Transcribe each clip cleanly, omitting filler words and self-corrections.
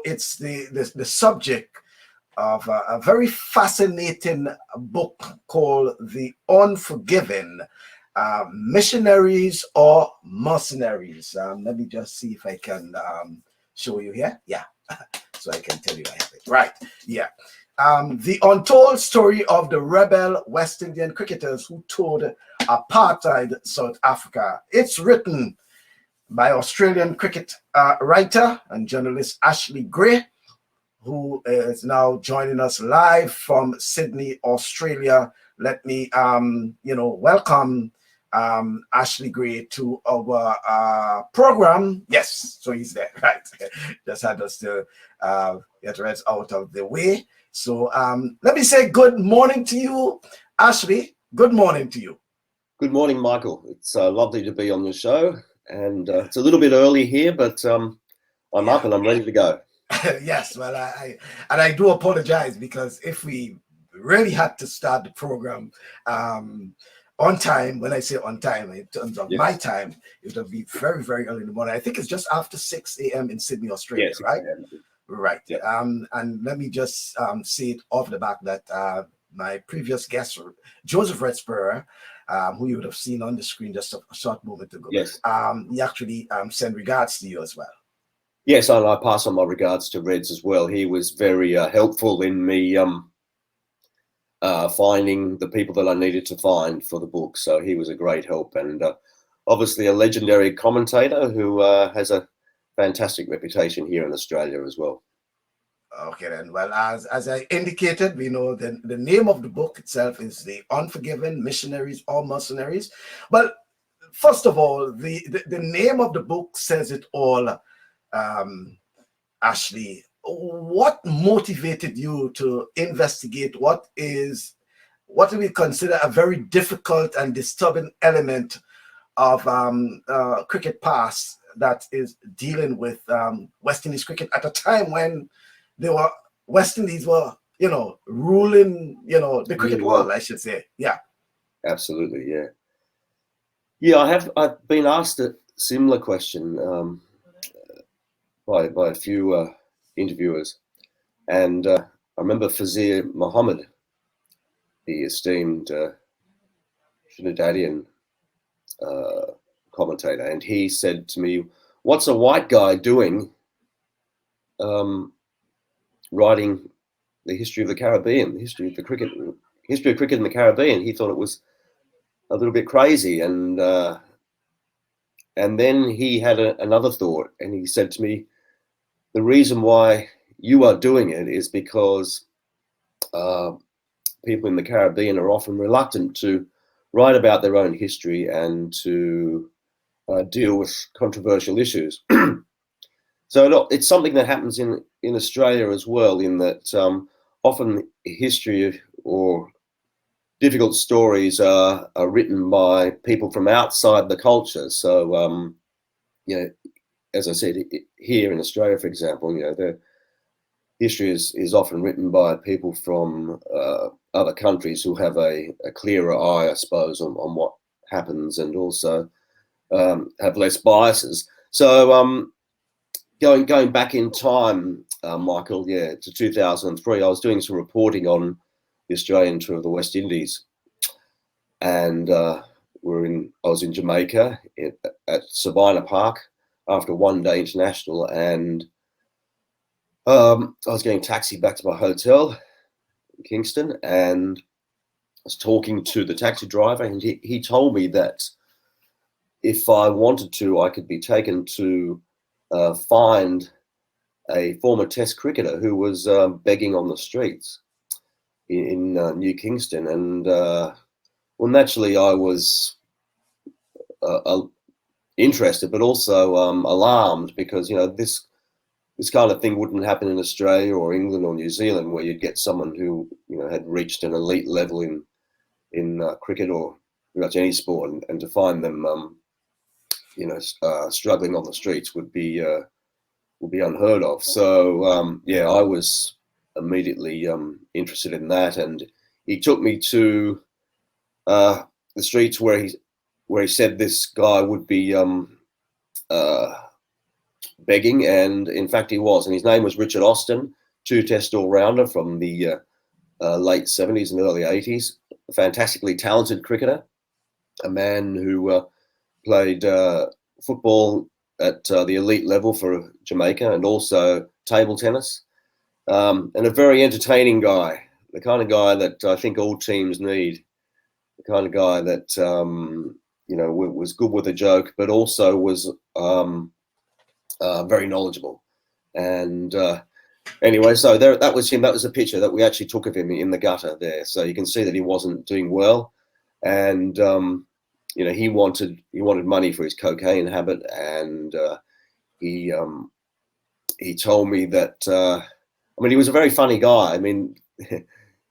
it's the subject of a very fascinating book called The Unforgiven, Missionaries or Mercenaries. Let me just see if I can show you here. Yeah, so I can tell you I have it. Right, yeah. The untold story of the rebel West Indian cricketers who toured apartheid South Africa. It's written by Australian cricket writer and journalist Ashley Gray, who is now joining us live from Sydney, Australia. Let me, welcome Ashley Gray to our program. Yes, so he's there, right? Just had us to get Reds out of the way. So let me say good morning to you, Ashley. Good morning to you. Good morning, Michael. It's lovely to be on the show. And it's a little bit early here, but I'm up and I'm ready to go. Yes, well, I do apologize, because if we really had to start the program on time, when I say on time, in terms of my time, it would be very, very early in the morning. I think it's just after 6 a.m. in Sydney, Australia, yes, right? Right. Yep. And let me just say it off the back that my previous guest, Joseph Redspur, who you would have seen on the screen just a short moment ago, yes, he actually sent regards to you as well. Yes, and I pass on my regards to Reds as well. He was very helpful in me finding the people that I needed to find for the book. So he was a great help, and obviously a legendary commentator who has a fantastic reputation here in Australia as well. Okay, then. Well, as I indicated, we know the name of the book itself is The Unforgiven, Missionaries or Mercenaries. But first of all, the name of the book says it all. Ashley, what motivated you to investigate what do we consider a very difficult and disturbing element of cricket past that is dealing with West Indies cricket at a time when West Indies were, ruling, the cricket world, I should say. Yeah. Absolutely, yeah. Yeah, I've been asked a similar question by a few interviewers, and I remember Fazir Muhammad, the esteemed Trinidadian commentator, and he said to me, "What's a white guy doing writing the history of the Caribbean, the history of cricket in the Caribbean?" He thought it was a little bit crazy, and then he had another thought, and he said to me, "The reason why you are doing it is because people in the Caribbean are often reluctant to write about their own history and to deal with controversial issues." So it's something that happens in Australia as well, in that often history or difficult stories are written by people from outside the culture. So, as I said, here in Australia, for example, the history is often written by people from other countries who have a clearer eye, I suppose, on what happens, and also have less biases. So going back in time, Michael, to 2003, I was doing some reporting on the Australian tour of the West Indies, and I was in Jamaica at Sabina Park after a one-day international, and I was getting taxi back to my hotel in Kingston, and I was talking to the taxi driver, and he told me that if I wanted to, I could be taken to find a former Test cricketer who was begging on the streets in New Kingston. And well, naturally, I was interested, but also alarmed, because this kind of thing wouldn't happen in Australia or England or New Zealand, where you'd get someone who had reached an elite level in cricket or pretty much any sport, and to find them struggling on the streets would be unheard of. So I was immediately interested in that, and he took me to the streets where he said this guy would be begging, and in fact he was. And his name was Richard Austin, two-test all-rounder from the late 70s and early 80s. A fantastically talented cricketer, a man who played football at the elite level for Jamaica and also table tennis, and a very entertaining guy, the kind of guy that I think all teams need, the kind of guy that, was good with a joke, but also was very knowledgeable. And anyway, so that was him. That was a picture that we actually took of him in the gutter there. So you can see that he wasn't doing well. And he wanted money for his cocaine habit, and he told me that he was a very funny guy. I mean,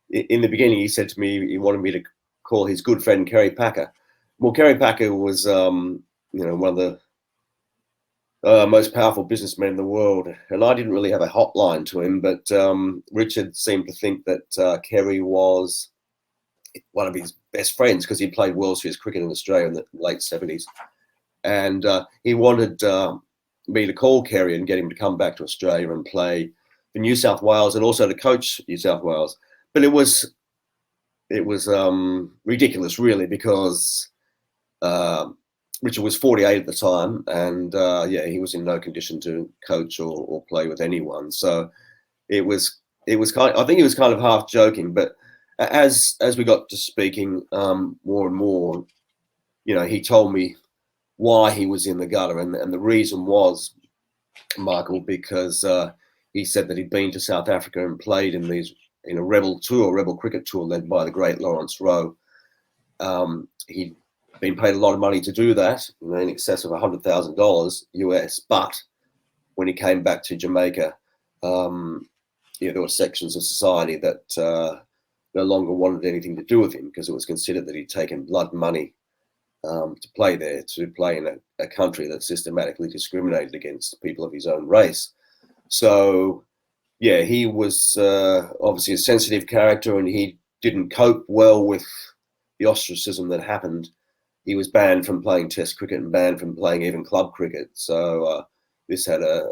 in the beginning, he said to me he wanted me to call his good friend Kerry Packer. Well, Kerry Packer was one of the most powerful businessmen in the world, and I didn't really have a hotline to him, but Richard seemed to think that Kerry was one of his best friends because he played World Series cricket in Australia in the late 70s. And he wanted me to call Kerry and get him to come back to Australia and play for New South Wales and also to coach New South Wales. But it was ridiculous, really, because Richard was 48 at the time, and he was in no condition to coach or play with anyone. So it was I think he was kind of half joking, but as we got to speaking more and more, he told me why he was in the gutter, and the reason was, Michael, because he said that he'd been to South Africa and played in a rebel cricket tour led by the great Laurence Rowe. He'd been paid a lot of money to do that, in excess of $100,000 US. But when he came back to Jamaica, there were sections of society that no longer wanted anything to do with him because it was considered that he'd taken blood money to play in a country that systematically discriminated against people of his own race. So, he was obviously a sensitive character, and he didn't cope well with the ostracism that happened. He was banned from playing Test cricket and banned from playing even club cricket. So this had a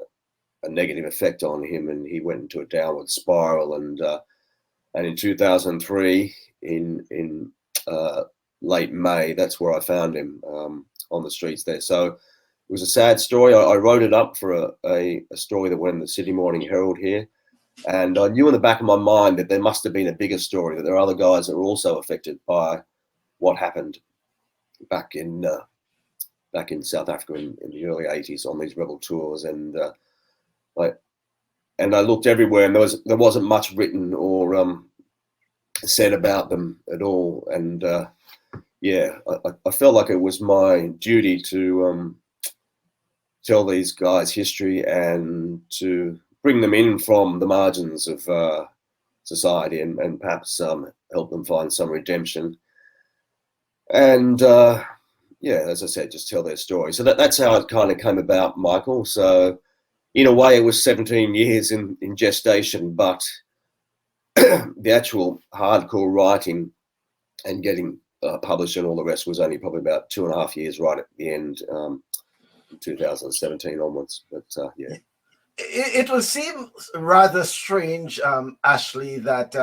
negative effect on him, and he went into a downward spiral. And in 2003, in late May, that's where I found him on the streets there. So it was a sad story. I wrote it up for a story that went in the Sydney Morning Herald here. And I knew in the back of my mind that there must have been a bigger story, that there are other guys that were also affected by what happened back in South Africa in the early 80s on these rebel tours. And I looked everywhere, and there wasn't much written or said about them at all. And I felt like it was my duty to tell these guys history and to bring them in from the margins of society and perhaps help them find some redemption. And as I said, just tell their story. So that's how it kind of came about, Michael. So in a way, it was 17 years in gestation, but the actual hardcore writing and getting published and all the rest was only probably about 2.5 years right at the end, 2017 onwards. But it will seem rather strange, Ashley, that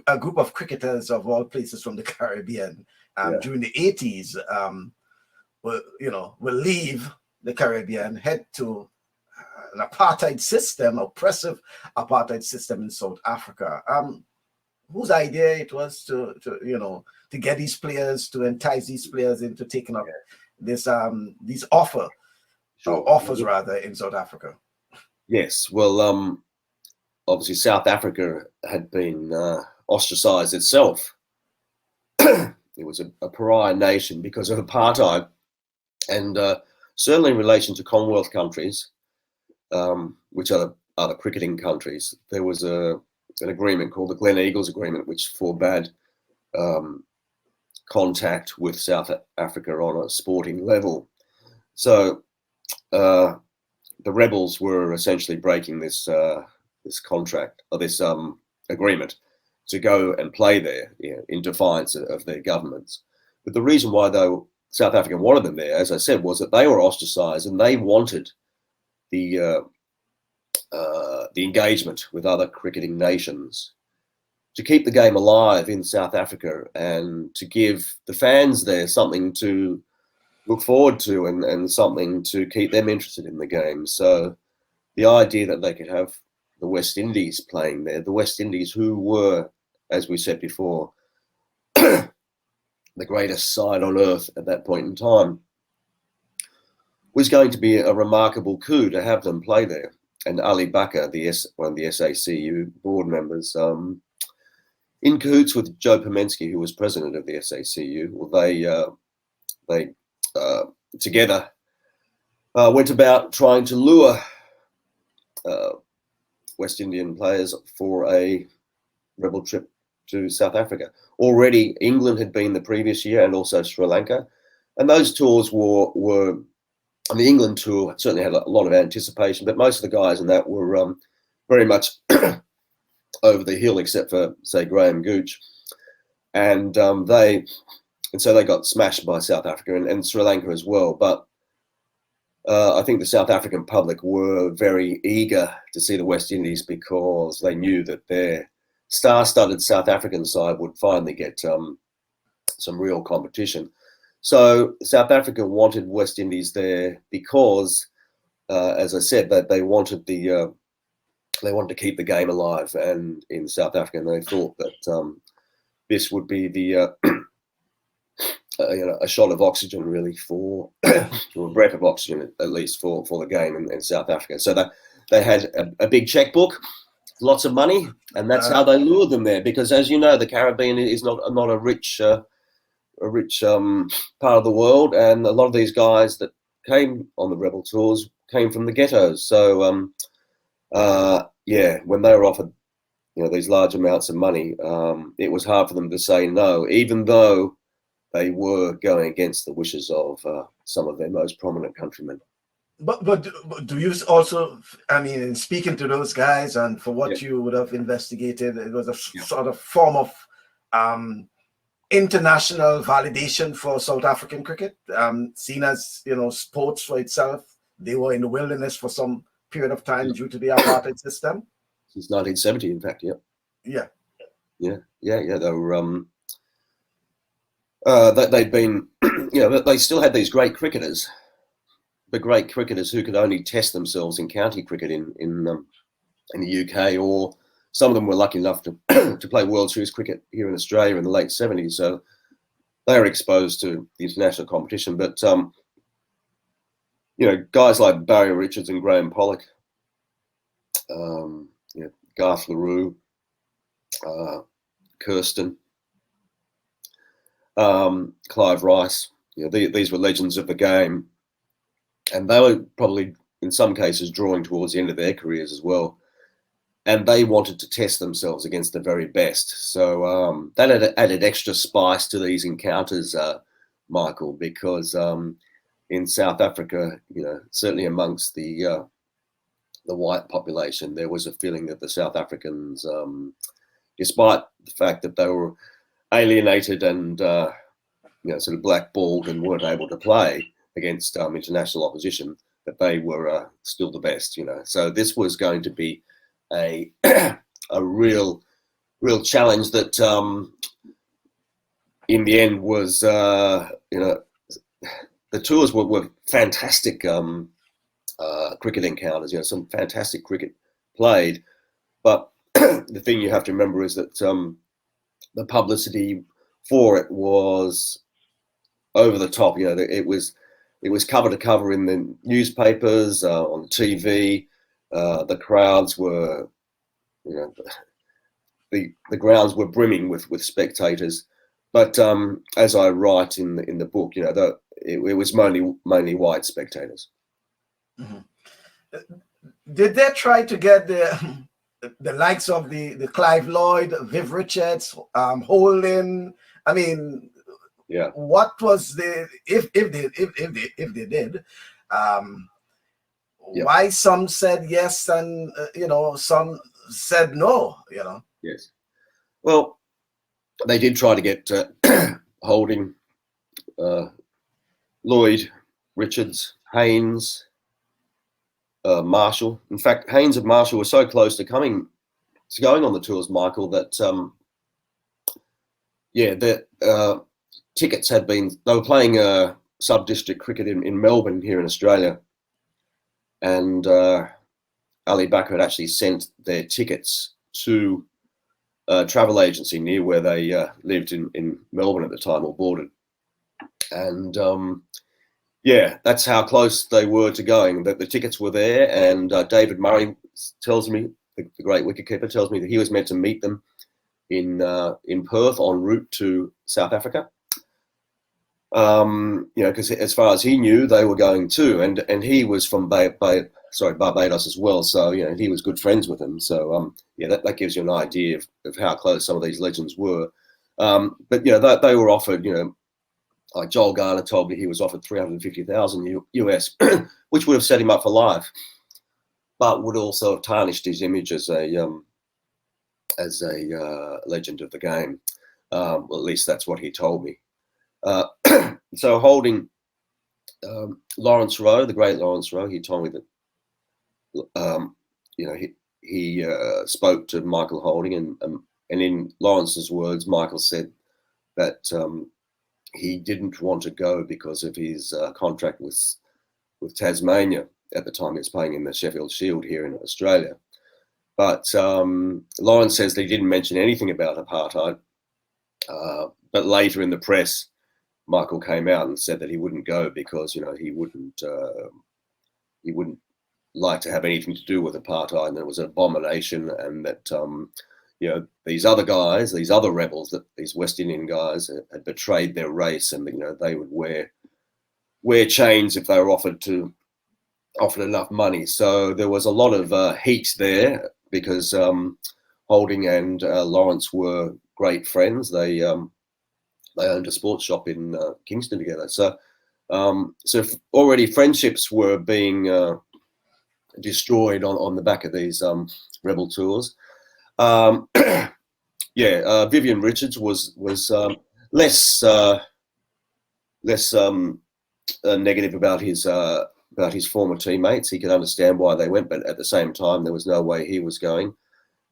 a group of cricketers of all places from the Caribbean during the 80s will leave the Caribbean, head to an apartheid system, oppressive apartheid system in South Africa. Whose idea it was to get these players, to entice these players into taking up these offers rather in South Africa? Yes, well, obviously South Africa had been ostracized itself. It was a pariah nation because of apartheid, and certainly in relation to Commonwealth countries, which are the cricketing countries, there was an agreement called the Glen Agreement, which forbade contact with South Africa on a sporting level. So the rebels were essentially breaking this contract, or this agreement, to go and play there in defiance of their governments. But the reason why they South Africa wanted them there, as I said, was that they were ostracised and they wanted the engagement with other cricketing nations to keep the game alive in South Africa and to give the fans there something to look forward to and something to keep them interested in the game. So the idea that they could have the West Indies playing there, the West Indies who were, as we said before, the greatest side on earth at that point in time, was going to be a remarkable coup to have them play there. And Ali Bakr, one of the SACU board members, in cahoots with Joe Pomensky, who was president of the SACU, well, they together went about trying to lure West Indian players for a rebel trip to South Africa. Already England had been the previous year, and also Sri Lanka, and those tours were and the England tour certainly had a lot of anticipation, but most of the guys in that were very much over the hill, except for, say, Graham Gooch, and so they got smashed by South Africa and Sri Lanka as well. But I think the South African public were very eager to see the West Indies because they knew that their star-studded South African side would finally get some real competition. So South Africa wanted West Indies there because, as I said, that they wanted to keep the game alive and in South Africa, and they thought that this would be the a shot of oxygen, really, or a breath of oxygen at least for the game in South Africa. So that they had a big checkbook, lots of money, and that's how they lured them there. Because, as you know, the Caribbean is not a rich part of the world, and a lot of these guys that came on the rebel tours came from the ghettos. So when they were offered these large amounts of money, it was hard for them to say no, even though they were going against the wishes of some of their most prominent countrymen. But do you also, I mean, in speaking to those guys and for what you would have investigated, it was a sort of form of international validation for South African cricket, seen as, sports for itself. They were in the wilderness for some period of time due to the apartheid system. Since 1970, in fact, Yeah. They were, they'd been, they still had these great cricketers, the great cricketers who could only test themselves in county cricket in the UK, or some of them were lucky enough to to play World Series cricket here in Australia in the late 70s. So they were exposed to the international competition. But, guys like Barry Richards and Graham Pollock, Garth LaRue, Kirsten, Clive Rice, these were legends of the game. And they were probably, in some cases, drawing towards the end of their careers as well. And they wanted to test themselves against the very best. So that added extra spice to these encounters, Michael, because in South Africa, certainly amongst the white population, there was a feeling that the South Africans, despite the fact that they were alienated and sort of blackballed and weren't able to play against international opposition, that they were still the best. So this was going to be a real challenge that in the end was the tours were fantastic cricket encounters, some fantastic cricket played, but the thing you have to remember is that the publicity for it was over the top. It was cover to cover in the newspapers, on TV. The crowds were, the grounds were brimming with spectators. But as I write in the book, it was mainly white spectators. Mm-hmm. Did they try to get the likes of the Clive Lloyd, Viv Richards, Holding? I mean, what was if they did? Why some said yes and some said no? Yes. Well, they did try to get Holding, Lloyd, Richards, Haynes, Marshall. In fact, Haynes and Marshall were so close to going on the tours, Michael, that the tickets had been. They were playing sub-district cricket in Melbourne here in Australia, and Ali Bakr had actually sent their tickets to a travel agency near where they lived in Melbourne at the time, or boarded. And that's how close they were to going. That the tickets were there, and David Murray tells me, the great wicketkeeper, tells me that he was meant to meet them in Perth en route to South Africa. Because as far as he knew, they were going too, and he was from Barbados as well. So he was good friends with them. So that gives you an idea of how close some of these legends were. But they were offered, like Joel Garner told me, he was offered $350,000 US, which would have set him up for life, but would also have tarnished his image as a legend of the game. Well, at least that's what he told me. So holding Laurence Rowe, the great Laurence Rowe, he told me that he spoke to Michael Holding, and in Lawrence's words, Michael said that he didn't want to go because of his contract with Tasmania at the time. He was playing in the Sheffield Shield here in Australia. But Lawrence says that he didn't mention anything about apartheid. But later in the press, Michael came out and said that he wouldn't go because he wouldn't like to have anything to do with apartheid, and it was an abomination, and that these other guys, these other rebels, these West Indian guys, had betrayed their race, and they would wear chains if they were offered enough money. So there was a lot of heat there because Holding and Lawrence were great friends. They owned a sports shop in Kingston together. So already friendships were being destroyed on the back of these rebel tours. Vivian Richards was less negative about his former teammates. He could understand why they went, but at the same time, there was no way he was going.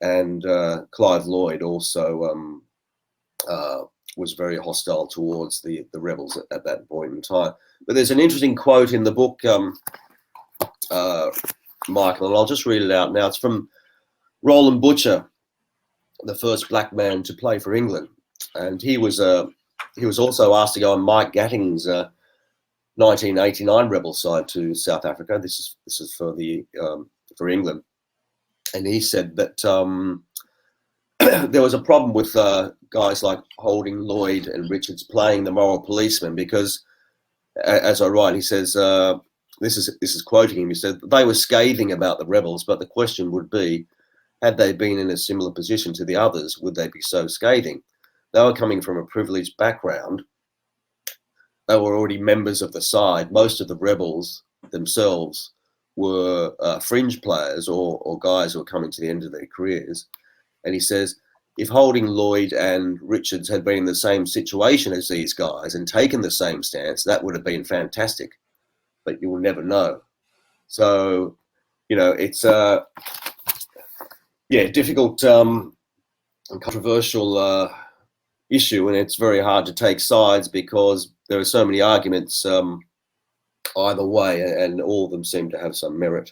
And Clive Lloyd also was very hostile towards the rebels at that point in time. But there's an interesting quote in the book, Michael, and I'll just read it out now. It's from Roland Butcher, the first black man to play for England, and he was also asked to go on Mike Gatting's 1989 rebel side to South Africa. This is for England, and he said that there was a problem with guys like Holding, Lloyd, and Richards playing the moral policeman because, as I write, he says, this is quoting him. He said they were scathing about the rebels, but the question would be, had they been in a similar position to the others, would they be so scathing? They were coming from a privileged background. They were already members of the side. Most of the rebels themselves were fringe players or guys who were coming to the end of their careers. And he says, if Holding, Lloyd, and Richards had been in the same situation as these guys and taken the same stance, that would have been fantastic. But you will never know. So, it's difficult and controversial issue, and it's very hard to take sides because there are so many arguments either way, and all of them seem to have some merit.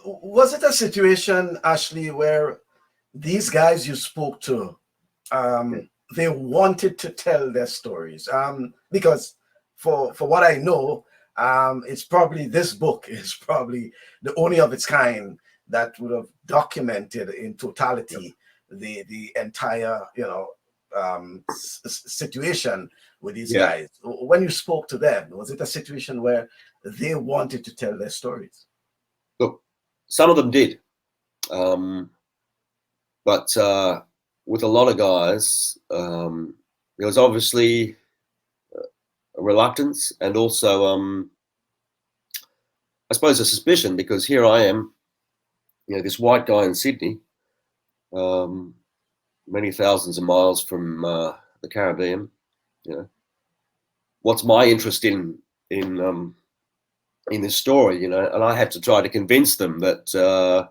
Was it a situation, Ashley, where these guys you spoke to, they wanted to tell their stories? Because for what I know, it's probably this book is probably the only of its kind that would have documented in totality the entire situation with these guys. When you spoke to them, was it a situation where they wanted to tell their stories? Look, some of them did, but with a lot of guys, there was obviously a reluctance and also, I suppose, a suspicion, because here I am, this white guy in Sydney, many thousands of miles from the Caribbean, what's my interest in this story, you know, and I had to try to convince them that,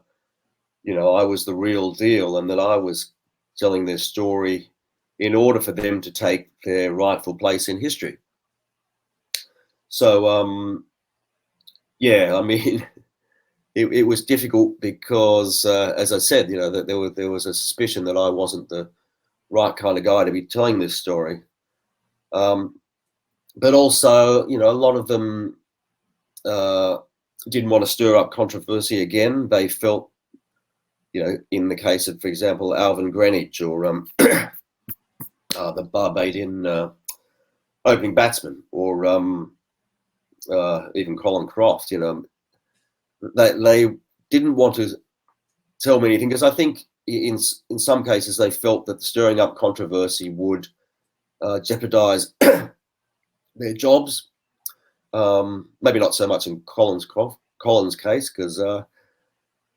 you know, I was the real deal and that I was telling their story in order for them to take their rightful place in history. So, yeah, I mean, it was difficult because, as I said, you know, that there was a suspicion that I wasn't the right kind of guy to be telling this story. But also, you know, a lot of them didn't want to stir up controversy again. They felt, you know, in the case of, for example, Alvin Greenwich or the Barbadian opening batsman, or even Colin Croft, you know, they didn't want to tell me anything because I think in some cases they felt that stirring up controversy would jeopardize their jobs. Maybe not so much in Colin's case, because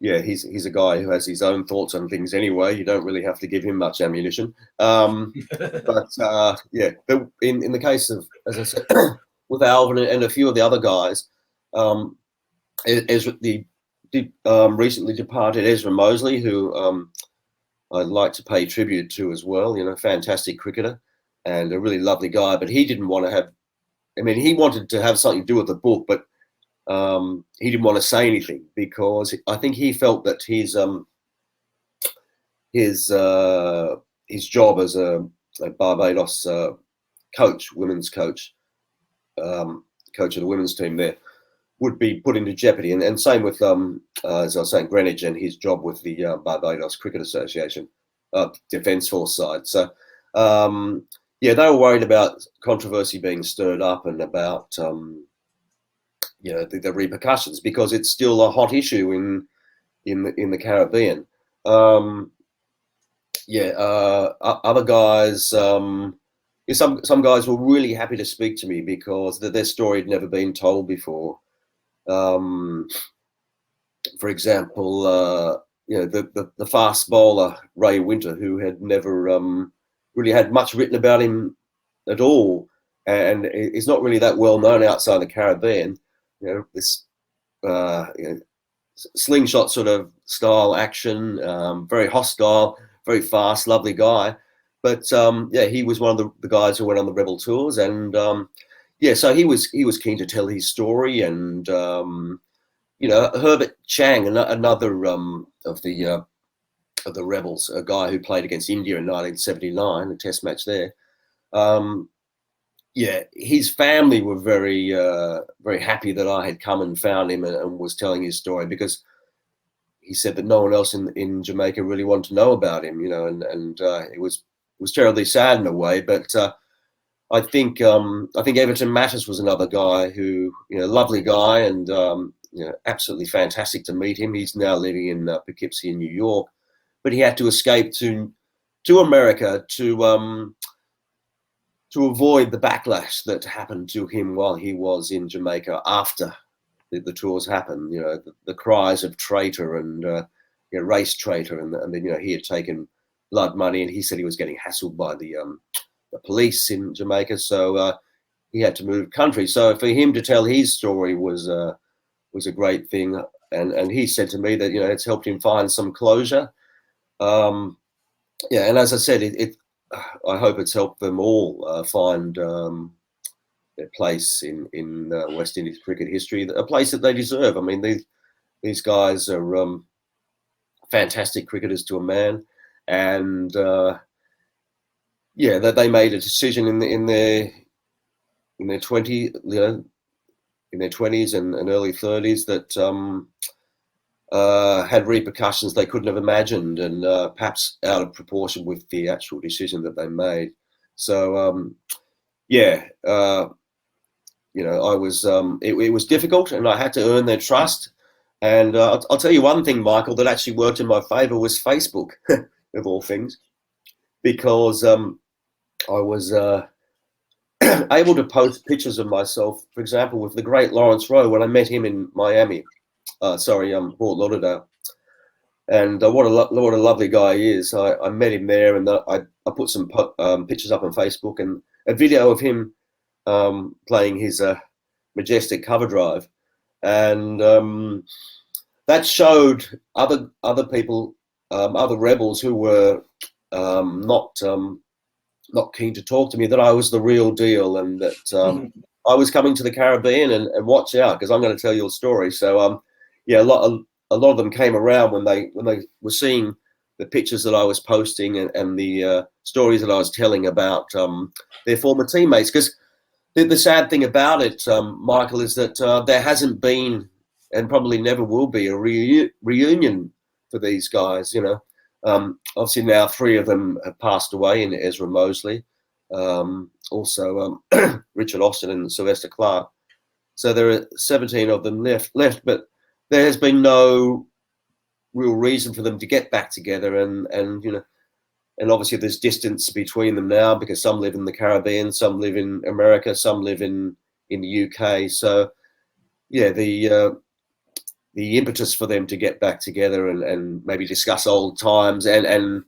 yeah, he's a guy who has his own thoughts on things anyway. You don't really have to give him much ammunition. But yeah, in the case of, as I said, with Alvin and a few of the other guys, the recently departed Ezra Mosley, who I'd like to pay tribute to as well. You know, fantastic cricketer and a really lovely guy, but he didn't want to have. I mean, he wanted to have something to do with the book, but he didn't want to say anything because I think he felt that his job as a Barbados coach, women's coach, coach of the women's team there, would be put into jeopardy. And same with, as I was saying, Greenwich and his job with the Barbados Cricket Association, Defence Force side. So, yeah, they were worried about controversy being stirred up and about, you know, the repercussions, because it's still a hot issue in the Caribbean. Yeah, other guys, some guys were really happy to speak to me because their story had never been told before. For example, you know, the fast bowler Ray Winter, who had never really had much written about him at all, and is not really that well known outside the Caribbean. You know, this you know, slingshot sort of style action, very hostile, very fast, lovely guy. But yeah, he was one of the guys who went on the Rebel tours, and yeah, so he was keen to tell his story. And you know, Herbert Chang, another of the Rebels, a guy who played against India in 1979, a Test match there. Yeah, his family were very very happy that I had come and found him and was telling his story, because he said that no one else in Jamaica really wanted to know about him, you know, and it was terribly sad in a way. But I think Everton Matters was another guy who, you know, lovely guy, and you know, absolutely fantastic to meet him. He's now living in Poughkeepsie in New York, but he had to escape to America to avoid the backlash that happened to him while he was in Jamaica after the tours happened. You know, the cries of traitor and you know, race traitor, and then, you know, he had taken blood money, and he said he was getting hassled by the police in Jamaica, so he had to move country. So for him to tell his story was a great thing, and he said to me that, you know, it's helped him find some closure. Yeah, and as I said, I hope it's helped them all find their place in West Indies cricket history, a place that they deserve. I mean, these guys are fantastic cricketers to a man, and yeah, that they made a decision in their 20s, you know, in their 20s and early 30s that had repercussions they couldn't have imagined, and perhaps out of proportion with the actual decision that they made. So yeah, you know, I was it was difficult, and I had to earn their trust. And I'll tell you one thing, Michael, that actually worked in my favour was Facebook, of all things, because I was able to post pictures of myself, for example, with the great Laurence Rowe when I met him in Miami. Fort Lauderdale. And what a lovely guy he is. I met him there, and I put some pictures up on Facebook, and a video of him playing his majestic cover drive, and that showed other people, other rebels who were not keen to talk to me, that I was the real deal, and that I was coming to the Caribbean, and watch out, because I'm going to tell you a story. So yeah, a lot of them came around when they were seeing the pictures that I was posting, and the stories that I was telling about their former teammates. Because the sad thing about it, Michael, is that there hasn't been, and probably never will be, a reunion for these guys. You know, obviously now 3 of them have passed away, in Ezra Mosley, also Richard Austin and Sylvester Clark. So there are 17 of them left, but there has been no real reason for them to get back together, and you know, and obviously there's distance between them now, because some live in the Caribbean, some live in America, some live in the UK. So yeah, the impetus for them to get back together and maybe discuss old times and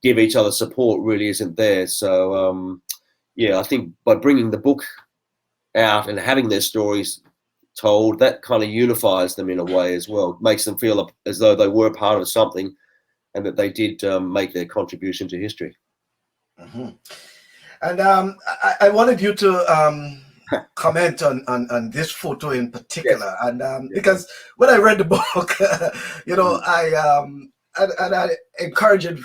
give each other support really isn't there. So yeah, I think by bringing the book out and having their stories told, that kind of unifies them in a way as well. It makes them feel as though they were part of something, and that they did make their contribution to history. Mm-hmm. And I wanted you to comment on this photo in particular, yes. And because when I read the book, you know, I encourage you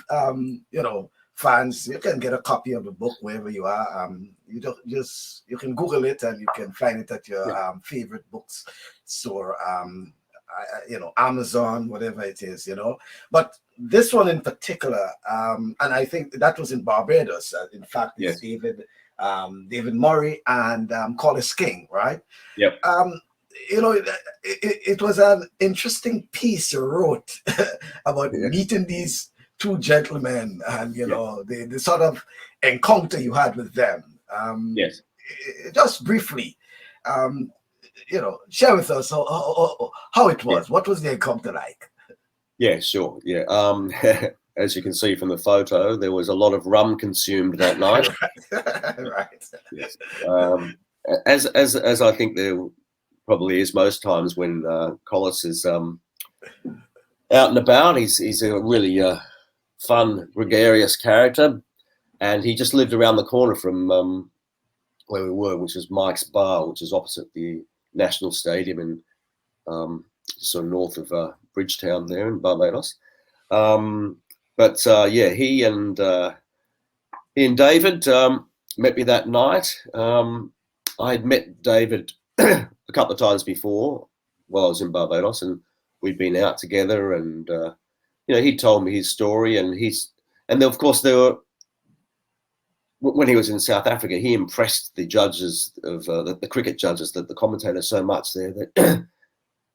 know, fans, you can get a copy of the book wherever you are. You can Google it, and you can find it at your favorite books store, you know, Amazon, whatever it is, you know. But this one in particular, and I think that was in Barbados. In fact, it's David Murray and Collis King, right? Yep. You know, it was an interesting piece you wrote about meeting these 2 gentlemen, and you know, the sort of encounter you had with them. Just briefly, you know, share with us how it was. What was the encounter like? Yeah, sure. Yeah. As you can see from the photo, there was a lot of rum consumed that night. Right. Yes. As I think there probably is most times when Collis is out and about. He's a really fun, gregarious character, and he just lived around the corner from where we were, which was Mike's Bar, which is opposite the National Stadium in sort of north of Bridgetown there in Barbados. But yeah, he and David met me that night. I had met David a couple of times before while I was in Barbados, and we'd been out together, and you know, he told me his story, and then of course there were, when he was in South Africa, he impressed the judges of the cricket judges, the commentators, so much there that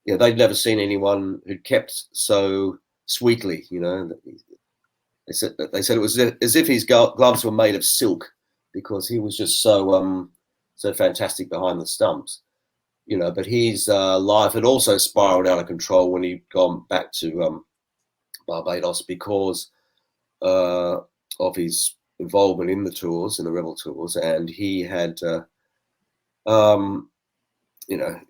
yeah, they'd never seen anyone who'd kept so sweetly. You know, they said it was as if his gloves were made of silk, because he was just so so fantastic behind the stumps. You know, but his life had also spiraled out of control when he'd gone back to Barbados because of his involvement in the tours, in the rebel tours, and he had, you know,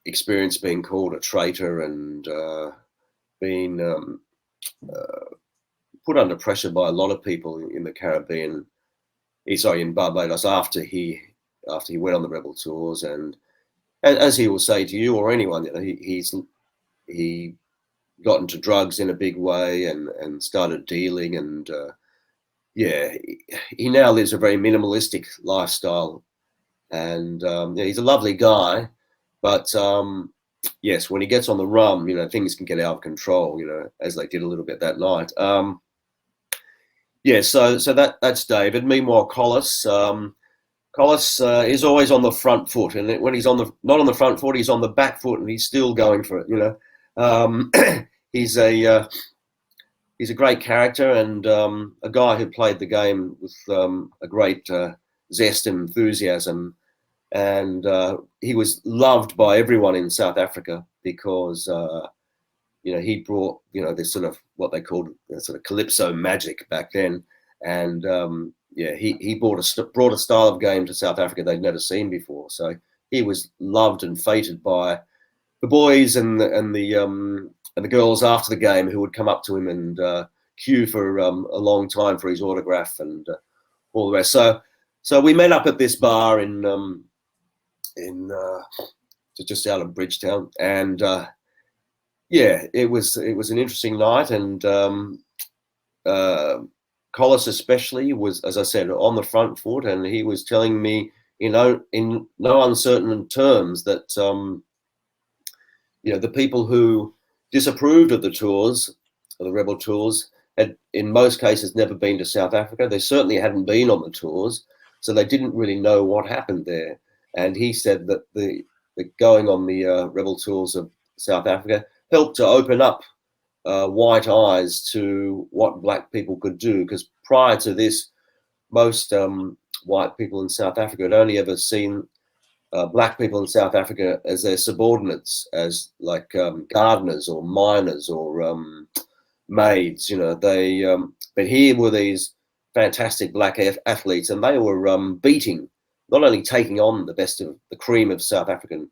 experienced being called a traitor and being put under pressure by a lot of people in the Caribbean. In Barbados after he went on the rebel tours, and as he will say to you or anyone, you know, he got into drugs in a big way and started dealing, and yeah, he now lives a very minimalistic lifestyle, and yeah, he's a lovely guy, but yes, when he gets on the rum, you know, things can get out of control, you know, as they did a little bit that night. Yeah, so that's David. Meanwhile, Collis is always on the front foot, and when he's not on the front foot, he's on the back foot, and he's still going for it. You know, he's a great character, and a guy who played the game with a great zest and enthusiasm, and he was loved by everyone in South Africa because you know, he brought, you know, this sort of what they called sort of calypso magic back then, and he brought a style of game to South Africa they'd never seen before. So he was loved and feted by the boys and the girls after the game, who would come up to him and queue for a long time for his autograph and all the rest. So we met up at this bar in just out of Bridgetown, and it was an interesting night, and Collis especially was, as I said, on the front foot, and he was telling me, in no uncertain terms, that the people who disapproved of the tours, of the rebel tours, had in most cases never been to South Africa. They certainly hadn't been on the tours, so they didn't really know what happened there. And he said that the going on the rebel tours of South Africa helped to open up white eyes to what black people could do, because prior to this, most white people in South Africa had only ever seen black people in South Africa as their subordinates, as like gardeners or miners or maids. But here were these fantastic black athletes, and they were beating, not only taking on the best of the cream of South African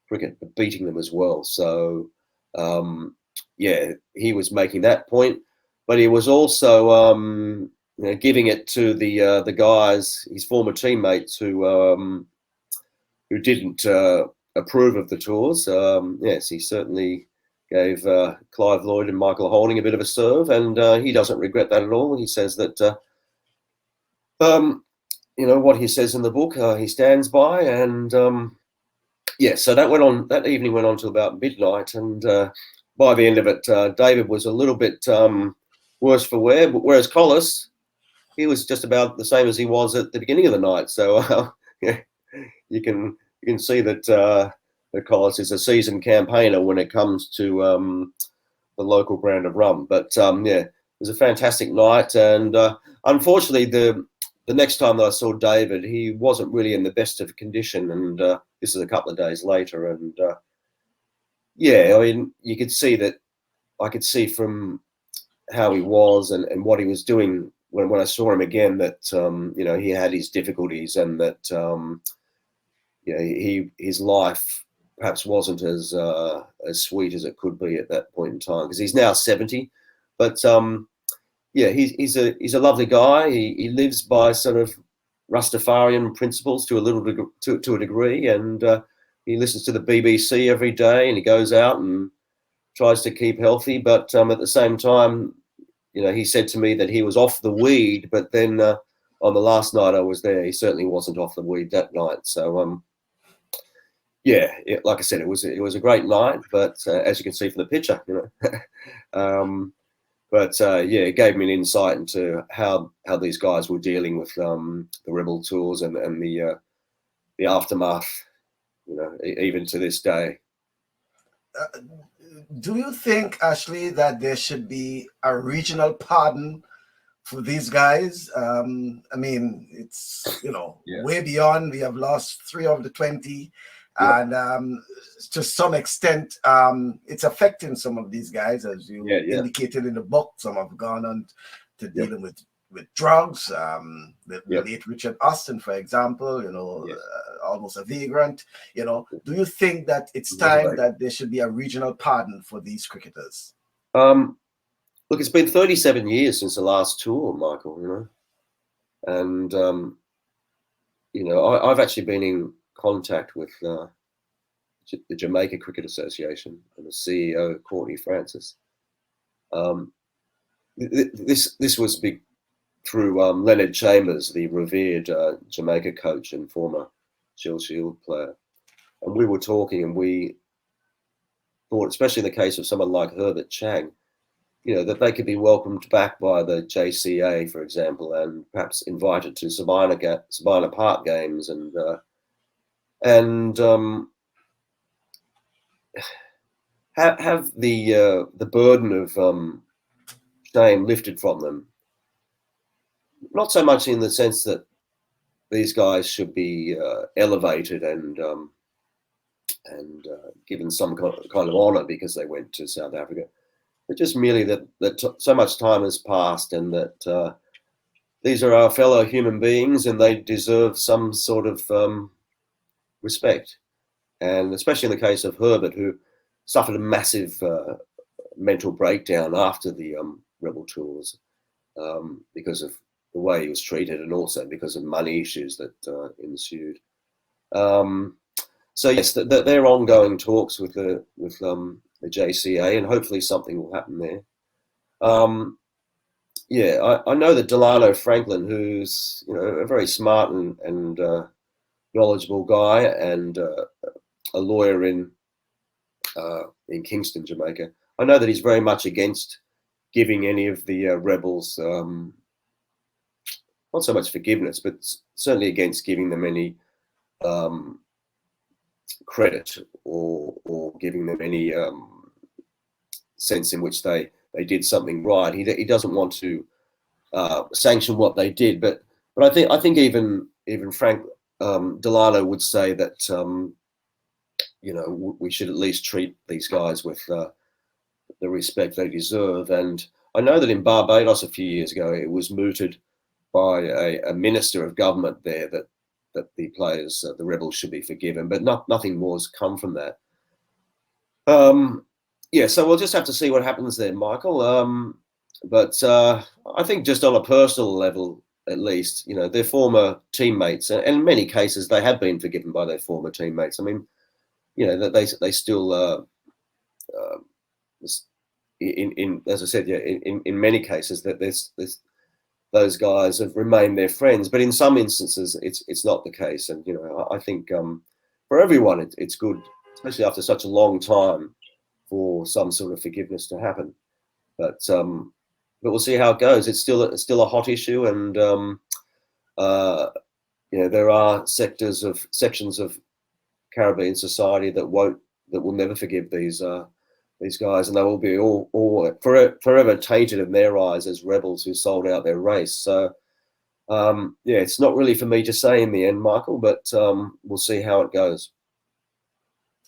cricket, but beating them as well. So he was making that point, but he was also giving it to the guys, his former teammates, who didn't approve of the tours. Yes, he certainly gave Clive Lloyd and Michael Holding a bit of a serve, and he doesn't regret that at all. He says that what he says in the book, he stands by, and so that evening went on till about midnight, and by the end of it, David was a little bit worse for wear, but whereas Collis, he was just about the same as he was at the beginning of the night. So you can see that Collis is a seasoned campaigner when it comes to the local brand of rum. But it was a fantastic night, and unfortunately, the next time that I saw David, he wasn't really in the best of condition, and this is a couple of days later, and I mean, you could see that. I could see from how he was and what he was doing when I saw him again that he had his difficulties, and that his life perhaps wasn't as sweet as it could be at that point in time, because he's now 70, but he's a lovely guy. He lives by sort of Rastafarian principles to a degree, and he listens to the BBC every day, and he goes out and tries to keep healthy. But at the same time, he said to me that he was off the weed, but then on the last night I was there, he certainly wasn't off the weed that night. So like I said, it was a great night, but as you can see from the picture, it gave me an insight into how these guys were dealing with the rebel tours and the aftermath, even to this day. Do you think, Ashley, that there should be a regional pardon for these guys? I mean, it's way beyond. We have lost 3 of the 20. And to some extent, it's affecting some of these guys, as you indicated in the book. Some have gone on to dealing with drugs. The late Richard Austin, for example, almost a vagrant. Do you think that it's time that there should be a regional pardon for these cricketers? Look, it's been 37 years since the last tour, Michael. And I've actually been in contact with the Jamaica Cricket Association and the CEO, Courtney Francis. This was big through Leonard Chambers, the revered Jamaica coach and former Shield player. And we were talking, and we thought, especially in the case of someone like Herbert Chang, that they could be welcomed back by the JCA, for example, and perhaps invited to Sabina Park games and have the burden of shame lifted from them. Not so much in the sense that these guys should be elevated and given some kind of honour because they went to South Africa, but just merely that so much time has passed, and that these are our fellow human beings, and they deserve some sort of respect. And especially in the case of Herbert, who suffered a massive mental breakdown after the rebel tours because of the way he was treated, and also because of money issues that ensued. So yes, they're ongoing talks with the JCA, and hopefully something will happen there. Yeah, I know that Delano Franklin, who's a very smart and knowledgeable guy, and a lawyer in Kingston, Jamaica. I know that he's very much against giving any of the rebels, not so much forgiveness, but certainly against giving them any credit or giving them any sense in which they did something right. He doesn't want to sanction what they did, but I think even Frank Delano would say that we should at least treat these guys with the respect they deserve. And I know that in Barbados a few years ago, it was mooted by a minister of government there that the players, the rebels, should be forgiven, but nothing more has come from that. Yeah, so we'll just have to see what happens there, Michael. But I think just on a personal level, at least, their former teammates, and in many cases they have been forgiven by their former teammates. I mean, that they still, in as I said, yeah, in many cases that there's those guys have remained their friends, but in some instances it's not the case. And I think for everyone it's good, especially after such a long time, for some sort of forgiveness to happen. But we'll see how it goes. It's still a hot issue, and there are sections of Caribbean society that will never forgive these guys, and they will be all forever tainted in their eyes as rebels who sold out their race. So yeah, it's not really for me to say in the end, Michael, but we'll see how it goes.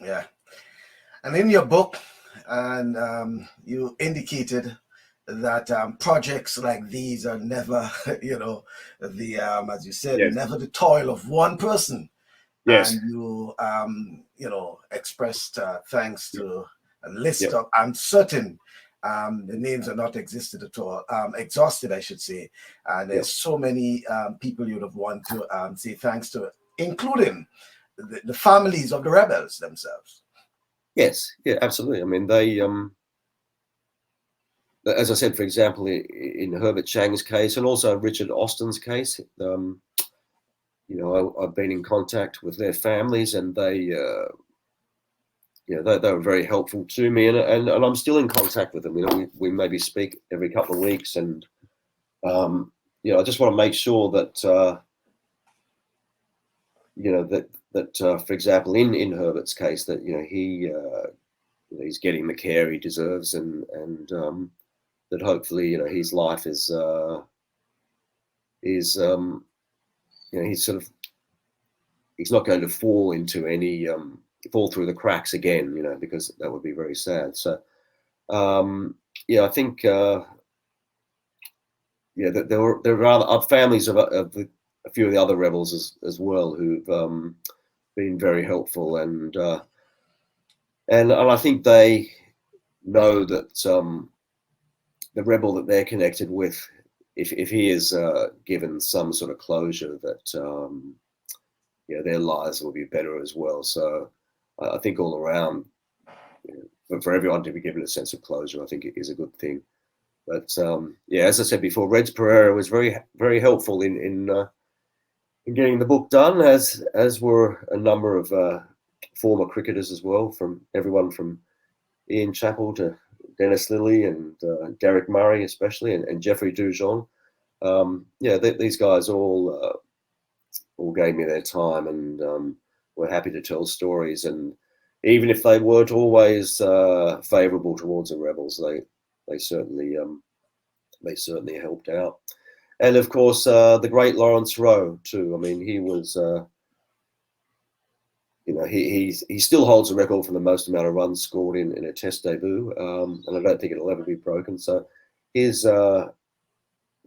Yeah, and in your book, and you indicated that projects like these are never, as you said, Yes. never the toil of one person. Yes. And you, expressed thanks to a list of, I'm certain the names are not exhausted at all, exhausted, I should say. And there's so many people you'd have wanted to say thanks to, including the families of the rebels themselves. Yes, yeah, absolutely. I mean, they, as I said, for example, in Herbert Chang's case, and also Richard Austin's case, I've been in contact with their families, and they were very helpful to me, and I'm still in contact with them. We maybe speak every couple of weeks, and I just want to make sure that that for example, in Herbert's case, that he's getting the care he deserves, and that hopefully his life is he's not going to fall into any fall through the cracks again, because that would be very sad. So I think that there are other families of a few of the other rebels as well who've been very helpful, and I think they know that the rebel that they're connected with, if he is given some sort of closure, that their lives will be better as well. So I think all around, for everyone to be given a sense of closure, I think it is a good thing. But as I said before, Reg Pereira was very, very helpful in getting the book done, as were a number of former cricketers as well, from everyone from Ian Chappell to Dennis Lilly and Derrick Murray especially, and Jeffrey Dujon. These guys all gave me their time, and were happy to tell stories. And even if they weren't always favourable towards the rebels, they certainly helped out. And of course, the great Laurence Rowe too. I mean, he was, he still holds the record for the most amount of runs scored in a Test debut, and I don't think it'll ever be broken. So his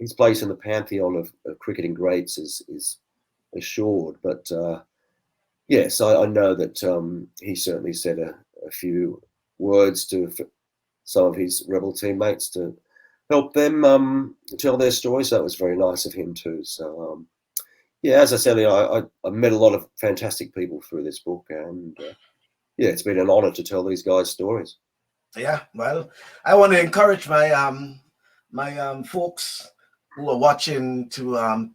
his place in the pantheon of cricketing greats is assured. But yes, I know that he certainly said a few words to some of his rebel teammates to help them tell their stories. So that was very nice of him too. So yeah, as I said, I met a lot of fantastic people through this book, and yeah, it's been an honor to tell these guys' stories. Yeah, well, I want to encourage my folks who are watching to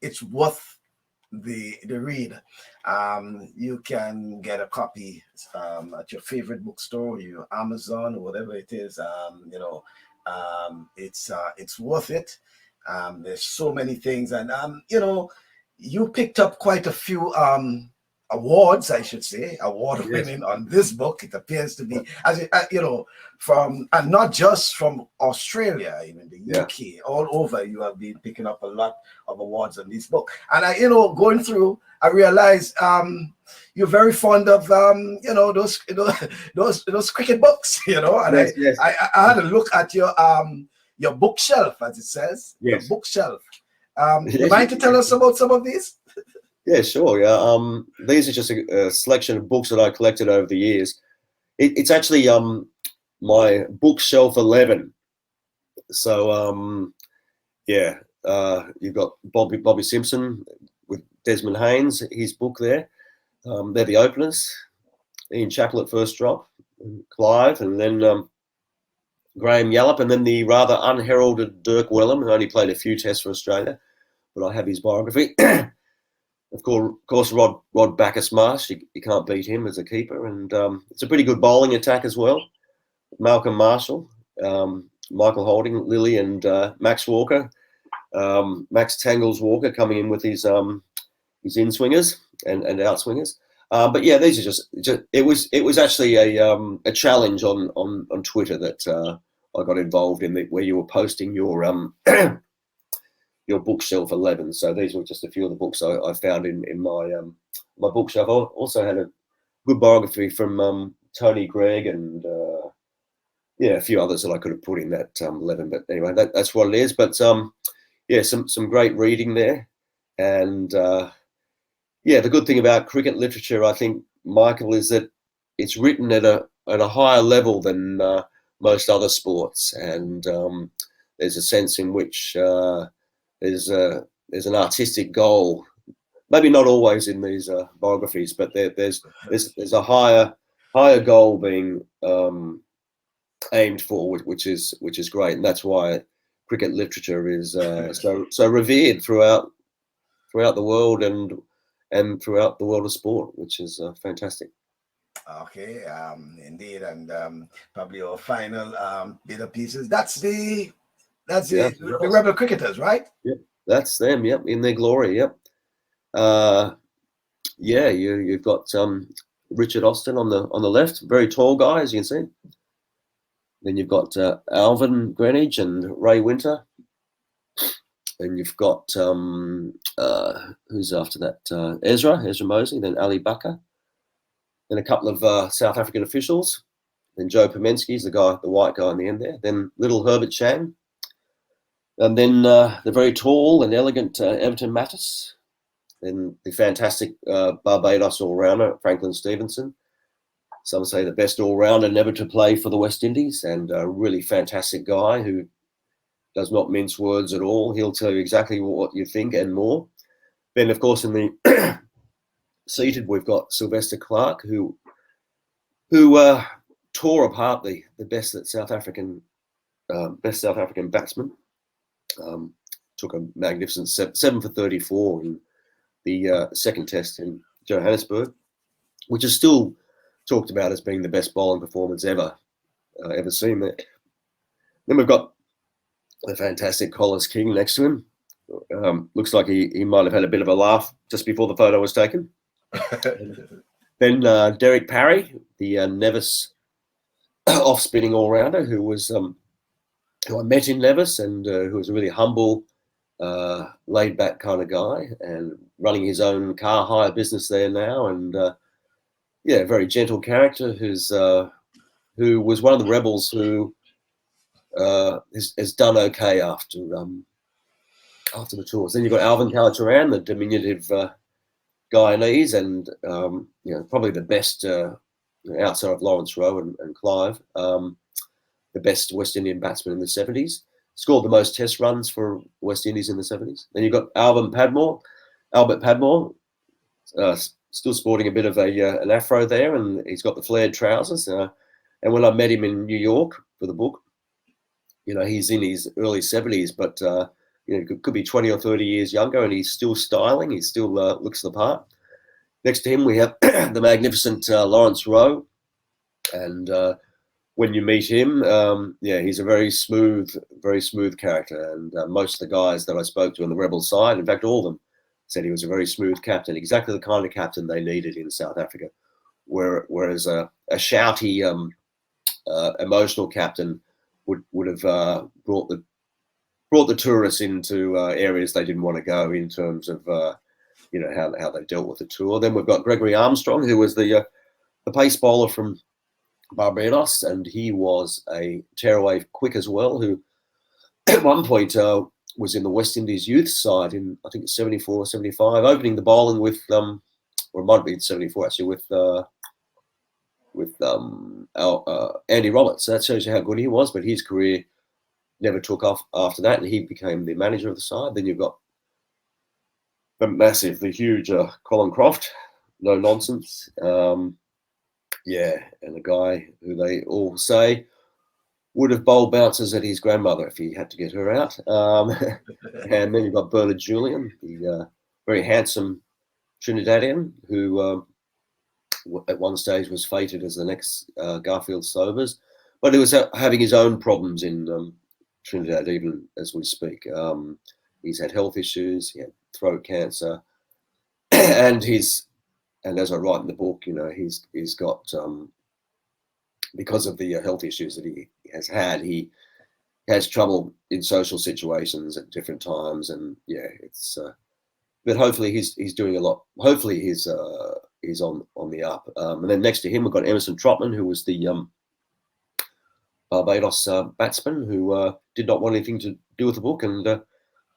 it's worth the read. You can get a copy at your favorite bookstore, your Amazon or whatever it is. It's worth it. There's so many things, and you picked up quite a few awards, I should say, award-winning on this book. It appears to be, from, and not just from Australia, even the UK, all over. You have been picking up a lot of awards on this book, and going through, I realized you're very fond of those cricket books, and yes. I had a look at your bookshelf, as it says, your bookshelf. You mind to tell us about some of these? Yeah, sure. Yeah, these are just a selection of books that I collected over the years. It's actually my bookshelf 11. So you've got Bobby Simpson with Desmond Haynes, his book there. They're the openers. Ian Chappell at first drop, and Clive, and then Graham Yallop, and then the rather unheralded Dirk Wellham, who only played a few tests for Australia, but I have his biography. Of course, Rod Bacchus-Marsh, you can't beat him as a keeper, and it's a pretty good bowling attack as well. Malcolm Marshall, Michael Holding, Lilly, and Max Walker. Max Tangles Walker coming in with his in-swingers and out-swingers. But yeah, these are just it was actually a challenge on Twitter that I got involved in, where you were posting your your bookshelf 11. So these were just a few of the books I found in my my bookshelf. I also had a good biography from Tony Gregg and a few others that I could have put in that 11. But anyway, that's what it is. But some great reading there, and the good thing about cricket literature, I think, Michael, is that it's written at a higher level than most other sports, and there's a sense in which there's an artistic goal, maybe not always in these biographies, but there's a higher goal being aimed for, which is great, and that's why cricket literature is so revered throughout the world and throughout the world of sport, which is fantastic. Okay, indeed, and probably our final bit of pieces. That's the rebel cricketers, right? Yep, that's them. Yep, in their glory. Yep. You've got Richard Austin on the left, very tall guy, as you can see. Then you've got Alvin Greenidge and Ray Winter, and you've got who's after that? Ezra Mosley, then Ali Bakar, then a couple of South African officials, then Joe Pomensky's the white guy in the end there, then little Herbert Chang. And then the very tall and elegant Everton Mattis. Then the fantastic Barbados all-rounder, Franklin Stevenson. Some say the best all-rounder never to play for the West Indies, and a really fantastic guy who does not mince words at all. He'll tell you exactly what you think and more. Then, of course, in the seated, we've got Sylvester Clark, who tore apart the best South African batsman. Took a magnificent 7 for 34 in the second test in Johannesburg, which is still talked about as being the best bowling performance ever seen there. Then we've got the fantastic Collis King next to him. Looks like he might have had a bit of a laugh just before the photo was taken. Then Derrick Parry, the Nevis off-spinning all-rounder, who I met in Nevis, and who was a really humble, laid-back kind of guy, and running his own car hire business there now, and very gentle character who was one of the rebels who has done okay after the tours. Then you've got Alvin Padmore, the diminutive Guyanese, and probably the best outside of Laurence Rowe and Clive, the best West Indian batsman in the 70s. Scored the most test runs for West Indies in the 70s. Then you've got Albert Padmore, still sporting a bit of an afro there, and he's got the flared trousers. And when I met him in New York for the book, he's in his early 70s, but could be 20 or 30 years younger, and he's still styling. He still looks the part. Next to him, we have the magnificent Laurence Rowe, and when you meet him, he's a very smooth character. And most of the guys that I spoke to on the Rebel side, in fact, all of them, said he was a very smooth captain, exactly the kind of captain they needed in South Africa. Whereas a shouty, emotional captain would have brought the tourists into areas they didn't want to go in terms of how they dealt with the tour. Then we've got Gregory Armstrong, who was the pace bowler from Barbados, and he was a tearaway quick as well, who at one point was in the West Indies youth side in, I think, 74, 75, opening the bowling with, or it might be 74 actually, with Andy Roberts. So that shows you how good he was, but his career never took off after that, and he became the manager of the side. Then you've got the huge Colin Croft, no nonsense. And a guy who they all say would have bowled bouncers at his grandmother if he had to get her out. And then you've got Bernard Julian, the very handsome Trinidadian who at one stage was fated as the next Garfield Sobers, but he was having his own problems in Trinidad even as we speak. He's had health issues, he had throat cancer, and as I write in the book, he's got, because of the health issues that he has had, he has trouble in social situations at different times, and it's. But hopefully he's doing a lot. Hopefully he's on the up. And then next to him we've got Emerson Troutman, who was the Barbados batsman who did not want anything to do with the book, and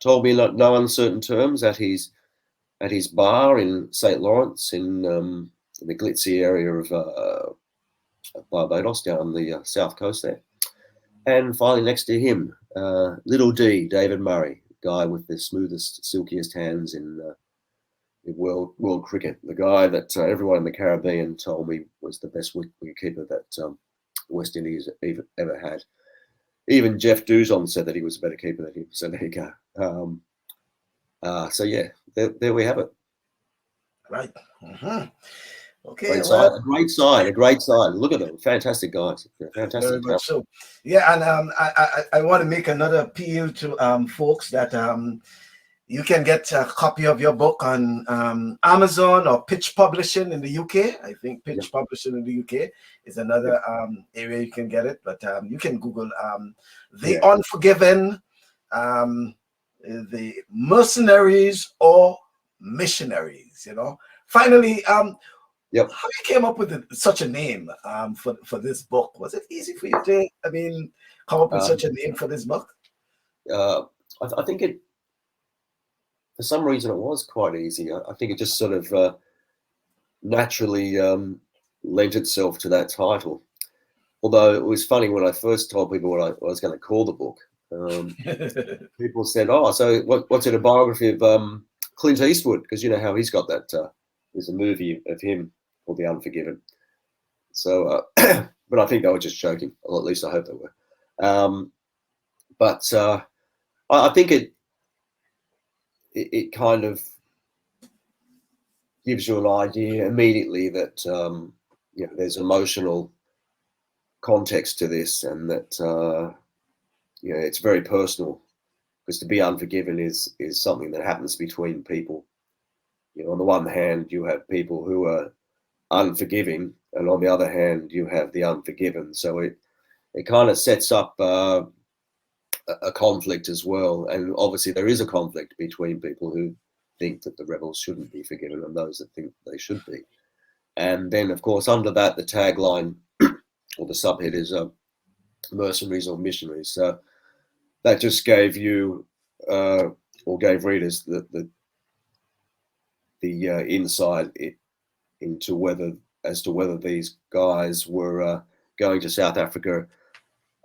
told me in no uncertain terms at his bar in St. Lawrence in the glitzy area of Barbados down the south coast there. And finally next to him, Little D, David Murray, guy with the smoothest, silkiest hands in world cricket. The guy that everyone in the Caribbean told me was the best wicketkeeper that West Indies ever had. Even Jeff Duzon said that he was a better keeper than him. So there you go. There we have it. Right. Uh-huh. Okay. Great side. A great side. Look at them. Fantastic guys. Fantastic. Very much so. Yeah, and I want to make another appeal to folks that you can get a copy of your book on Amazon or Pitch Publishing in the UK. I think Pitch Publishing in the UK is another area you can get it, but you can Google The Unforgiven, the Mercenaries or Missionaries. Finally, how you came up with such a name for this book? Was it easy for you to, come up with such a name for this book? I think it, for some reason, it was quite easy. I think it just sort of naturally lent itself to that title. Although it was funny when I first told people what I was going to call the book. People said, "Oh, so what's it? A biography of Clint Eastwood?" Because you know how he's got that. There's a movie of him called The Unforgiven. So, but I think they were just joking. Or at least I hope they were. I think it kind of gives you an idea immediately that there's emotional context to this, and that it's very personal, because to be unforgiven is something that happens between people. On the one hand, you have people who are unforgiving, and on the other hand, you have the unforgiven. So it kind of sets up a conflict as well. And obviously there is a conflict between people who think that the rebels shouldn't be forgiven and those that think they should be. And then, of course, under that, the tagline or the subhead is Mercenaries or Missionaries. So that just gave you or gave readers the insight into whether these guys were going to South Africa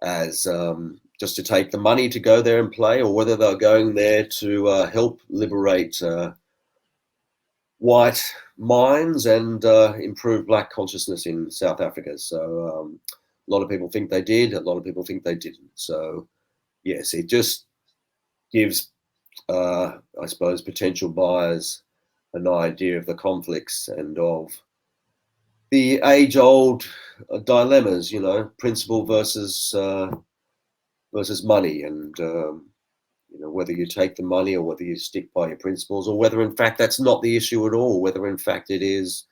as just to take the money to go there and play, or whether they're going there to help liberate white minds and improve black consciousness in South Africa. So a lot of people think they did, a lot of people think they didn't. So yes, it just gives, I suppose, potential buyers an idea of the conflicts and of the age-old dilemmas, principle versus money, and whether you take the money or whether you stick by your principles, or whether in fact that's not the issue at all, whether in fact it is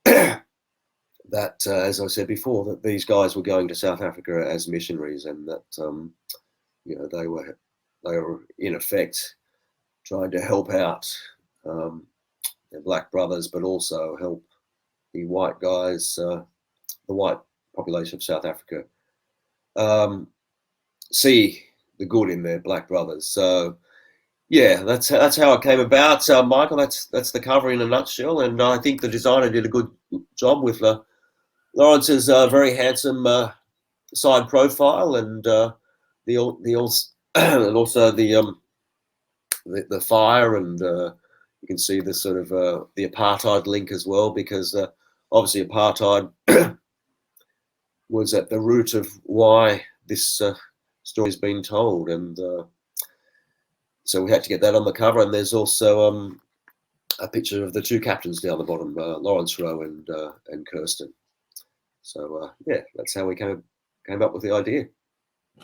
that, as I said before, that these guys were going to South Africa as missionaries, and that they were in effect trying to help out their black brothers, but also help the white guys, the white population of South Africa, see the good in their black brothers. So yeah, that's how it came about. Michael, that's the cover in a nutshell, and I think the designer did a good job with Laurence's very handsome side profile, and and also the fire, and you can see the sort of the apartheid link as well, because obviously apartheid was at the root of why this story has been told, and so we had to get that on the cover. And there's also a picture of the two captains down the bottom, Laurence Rowe and Kirsten. So yeah, that's how we came up with the idea.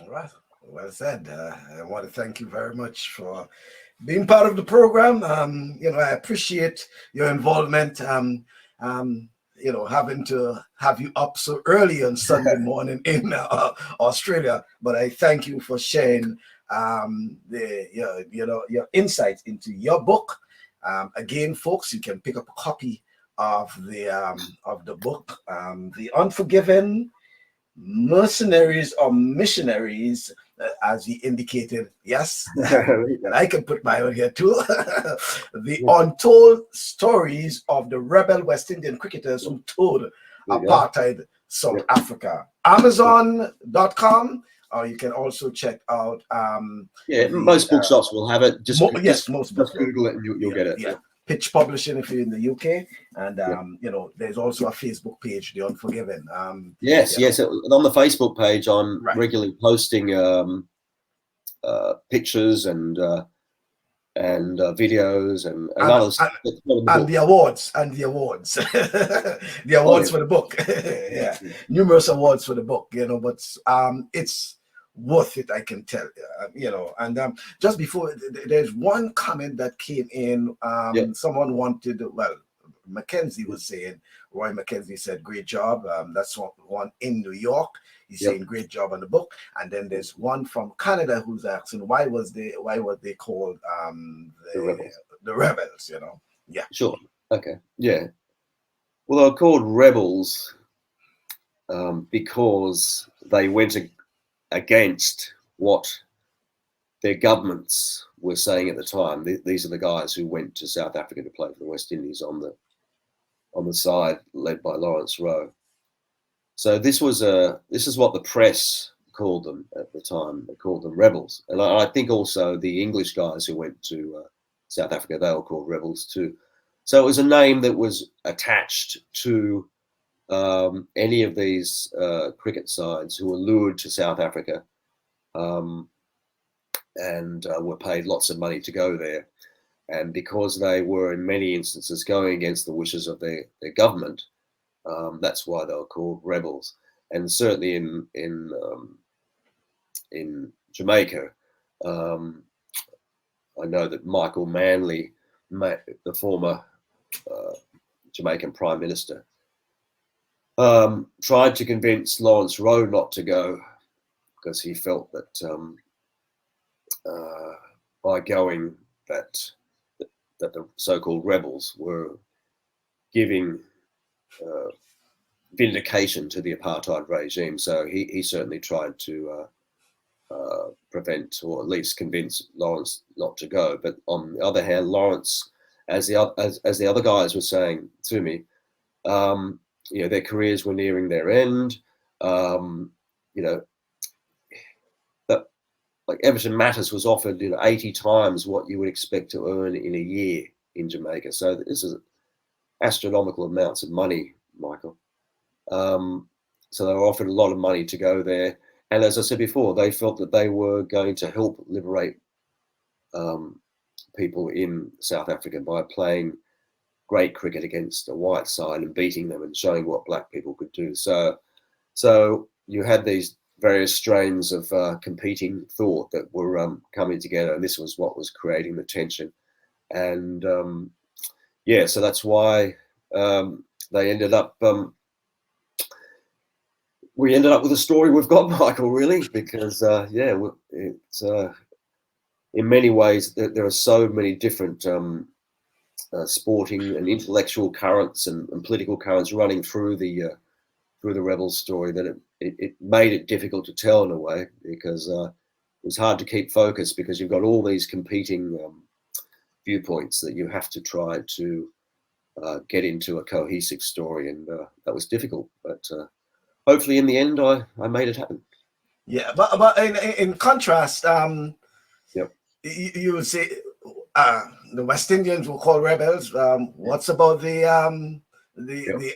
All right, well said. I want to thank you very much for being part of the program. I appreciate your involvement. Having to have you up so early on Sunday morning in Australia, but I thank you for sharing your insights into your book. Again, folks, you can pick up a copy of the book, The Unforgiven, Mercenaries or Missionaries, as he indicated. Yes, and I can put my own here too. The Untold Stories of the Rebel West Indian Cricketers Who Told Apartheid South Africa. Amazon.com, or you can also check out most bookshops will have it. Most books Google it and you'll get it. Yeah. Pitch Publishing if you're in the UK, and there's also a Facebook page, The Unforgiven. Yes. On the Facebook page, I'm regularly posting pictures and videos and others, and the awards the awards for the book. Numerous awards for the book, but it's worth it, I can tell you. And just before, there's one comment that came in. Someone wanted, Mackenzie was saying, Roy Mackenzie said, great job. That's one in New York. He's saying great job on the book. And then there's one from Canada who's asking, why was they called the rebels? Yeah. Sure. Okay. Yeah. Well, they're called rebels because they went against what their governments were saying at the time. These are the guys who went to South Africa to play for the West Indies on the side led by Laurence Rowe. So this is what the press called them at the time. They called them rebels, and I think also the English guys who went to South Africa, they were called rebels too. So it was a name that was attached to any of these cricket sides who were lured to South Africa and were paid lots of money to go there. And because they were in many instances going against the wishes of their government, that's why they were called rebels. And certainly in Jamaica, I know that Michael Manley, the former Jamaican Prime Minister, tried to convince Laurence Rowe not to go because he felt that by going that the so-called rebels were giving vindication to the apartheid regime. So he certainly tried to prevent, or at least convince Laurence not to go. But on the other hand, Laurence, as the other guys were saying to me, their careers were nearing their end. That, like, Everton Matters was offered 80 times what you would expect to earn in a year in Jamaica. So this is astronomical amounts of money, Michael. So they were offered a lot of money to go there. And as I said before, they felt that they were going to help liberate people in South Africa by playing great cricket against a white side and beating them and showing what black people could do. So you had these various strains of competing thought that were coming together, and this was what was creating the tension. And so that's why they ended up. We ended up with the story we've got, Michael, really, because it's in many ways there are so many different sporting and intellectual currents and political currents running through the rebel story that it made it difficult to tell in a way, because it was hard to keep focus because you've got all these competing viewpoints that you have to try to get into a cohesive story, and that was difficult, but hopefully in the end I made it happen. Yeah, but in contrast, Yep. you would say the West Indians were called rebels. What's about the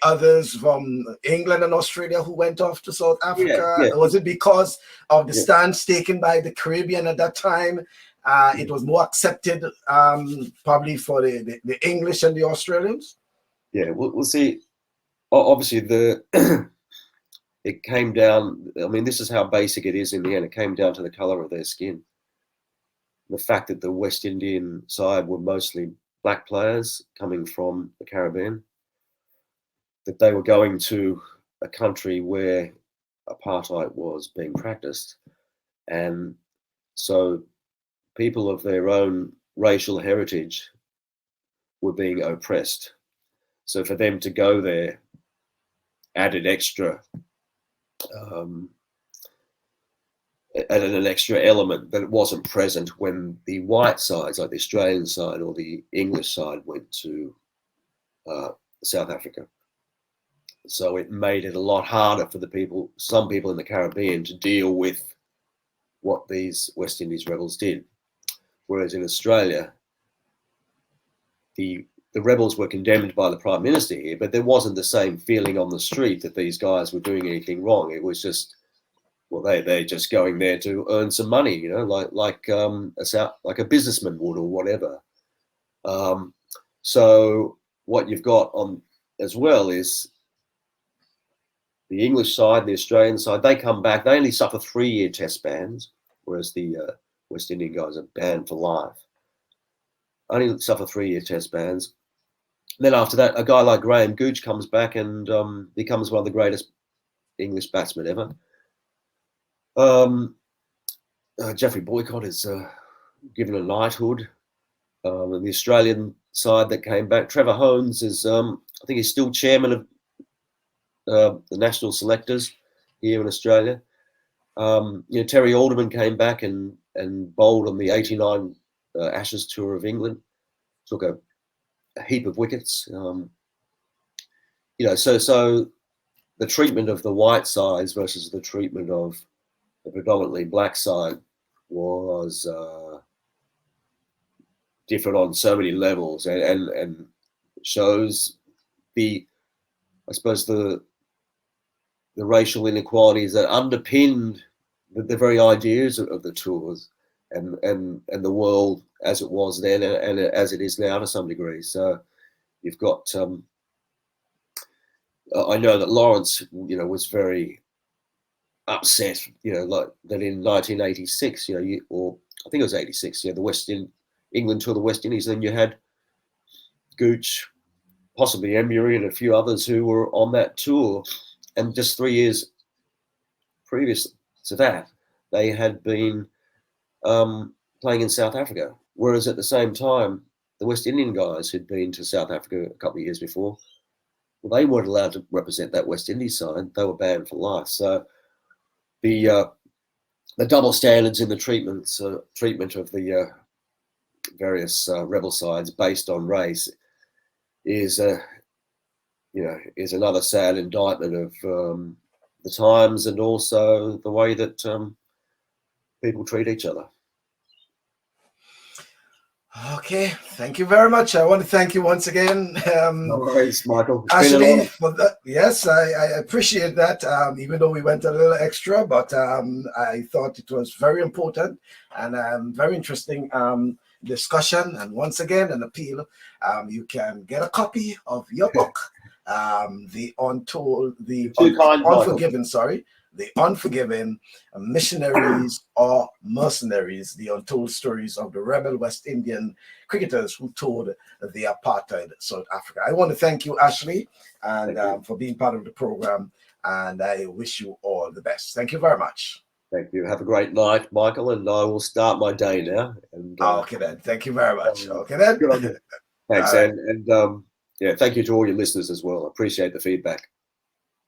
others from England and Australia who went off to South Africa? Yeah. Was it because of the stance taken by the Caribbean at that time? It was more accepted, probably for the English and the Australians. Yeah, we'll see. Obviously, it came down. I mean, this is how basic it is in the end. It came down to the color of their skin. The fact that the West Indian side were mostly black players coming from the Caribbean, that they were going to a country where apartheid was being practiced. And so people of their own racial heritage were being oppressed. So for them to go there added an extra element that wasn't present when the white sides, like the Australian side or the English side, went to South Africa. So it made it a lot harder for some people in the Caribbean, to deal with what these West Indies rebels did. Whereas in Australia, the rebels were condemned by the Prime Minister here, but there wasn't the same feeling on the street that these guys were doing anything wrong. It was just, well, they're just going there to earn some money, like a businessman would or whatever. So what you've got on as well is the English side and the Australian side. They come back. They only suffer 3-year test bans, whereas the West Indian guys are banned for life. Only suffer 3-year test bans. Then after that, a guy like Graham Gooch comes back and becomes one of the greatest English batsmen ever. Geoffrey Boycott is given a knighthood. And the Australian side that came back, Trevor Holmes is, I think he's still chairman of the national selectors here in Australia. Terry Alderman came back and bowled on the 89 Ashes tour of England, took a heap of wickets. So the treatment of the white sides versus the treatment of the predominantly black side was different on so many levels, and shows the racial inequalities that underpinned the very ideas of the tours and the world as it was then and as it is now to some degree. So you've got I know that Laurence was very upset like that in 1986 or I think it was 86 the England tour, the West Indies. Then you had Gooch, possibly Emery, and a few others who were on that tour, and just 3 years previous to that they had been playing in South Africa, whereas at the same time the West Indian guys who'd been to South Africa a couple of years before well, they weren't allowed to represent that West Indies side. They were banned for life. So the double standards in the treatment of the various rebel sides based on race is another sad indictment of the times and also the way that people treat each other. Okay, thank you very much. I want to thank you once again. No worries, Michael. Ashley, for that. Yes, I appreciate that, even though we went a little extra, but I thought it was very important and very interesting discussion. And once again, an appeal. You can get a copy of your book, The Untold, Unforgiven, sorry. The Unforgiven, Missionaries or Mercenaries, the untold stories of the rebel West Indian cricketers who toured the apartheid South Africa. I want to thank you, Ashley, and for being part of the program, and I wish you all the best. Thank you very much. Thank you. Have a great night, Michael, and I will start my day now. And, okay then. Thank you very much. Okay then. Good on you. Thanks, right. and yeah, thank you to all your listeners as well. I appreciate the feedback.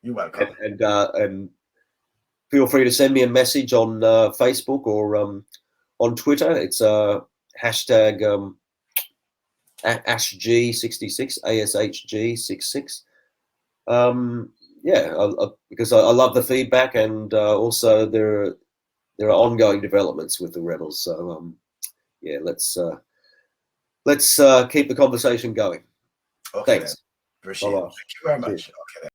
You're welcome. And feel free to send me a message on Facebook or on Twitter. It's hashtag ASHG66, ASHG66. Because I love the feedback, and also there are ongoing developments with the rebels. So let's keep the conversation going. Okay, thanks. Appreciate it. Thank you very much. Okay.